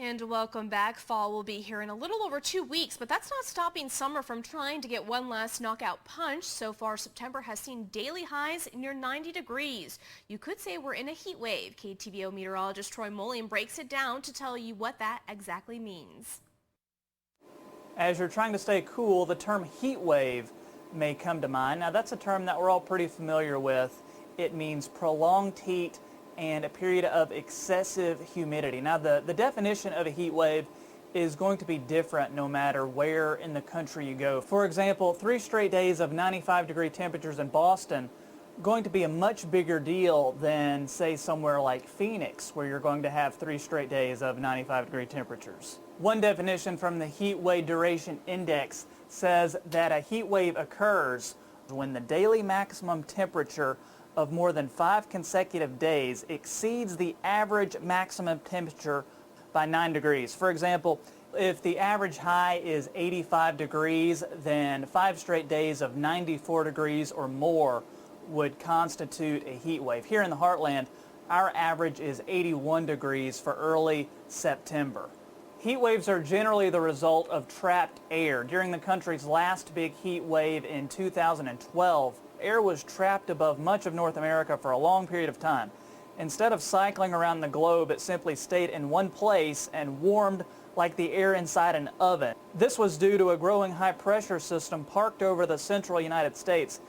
And welcome back. Fall will be here in a little over 2 weeks, but that's not stopping summer from trying to get one last knockout punch. So far, September has seen daily highs near 90 degrees. You could say we're in a heat wave. KTVO meteorologist Troy Moline breaks it down to tell you what that exactly means. As you're trying to stay cool, the term heat wave may come to mind. Now, that's a term that we're all pretty familiar with. It means prolonged heat and a period of excessive humidity. Now, the definition of a heat wave is going to be different no matter where in the country you go. For example, 3 straight days of 95-degree temperatures in Boston going to be a much bigger deal than, say, somewhere like Phoenix, where you're going to have 3 straight days of 95-degree temperatures. One definition from the Heat Wave Duration Index says that a heat wave occurs when the daily maximum temperature of more than 5 consecutive days exceeds the average maximum temperature by 9 degrees. For example, if the average high is 85 degrees, then 5 straight days of 94 degrees or more would constitute a heat wave. Here in the heartland, our average is 81 degrees for early September. Heat waves are generally the result of trapped air. During the country's last big heat wave in 2012, air was trapped above much of North America for a long period of time. Instead of cycling around the globe, it simply stayed in one place and warmed like the air inside an oven. This was due to a growing high-pressure system parked over the central United States.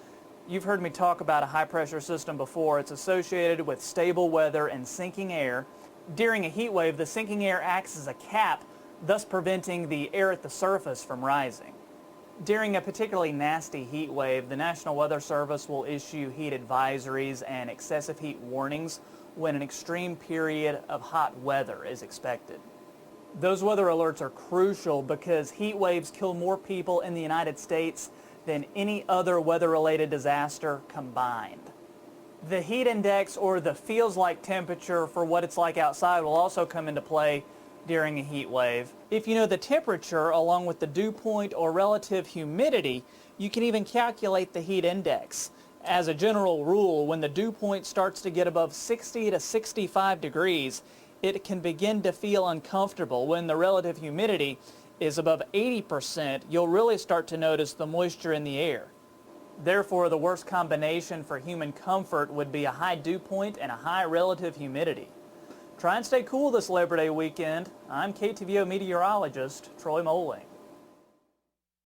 You've heard me talk about a high-pressure system before. It's associated with stable weather and sinking air. During a heat wave, the sinking air acts as a cap, thus preventing the air at the surface from rising. During a particularly nasty heat wave, the National Weather Service will issue heat advisories and excessive heat warnings when an extreme period of hot weather is expected. Those weather alerts are crucial because heat waves kill more people in the United States than any other weather-related disaster combined. The heat index, or the feels-like temperature for what it's like outside, will also come into play during a heat wave. If you know the temperature along with the dew point or relative humidity, you can even calculate the heat index. As a general rule, when the dew point starts to get above 60 to 65 degrees, it can begin to feel uncomfortable. When the relative humidity is above 80%, you'll really start to notice the moisture in the air. Therefore, the worst combination for human comfort would be a high dew point and a high relative humidity. Try and stay cool this Labor Day weekend. I'm KTVO meteorologist Troy Moline.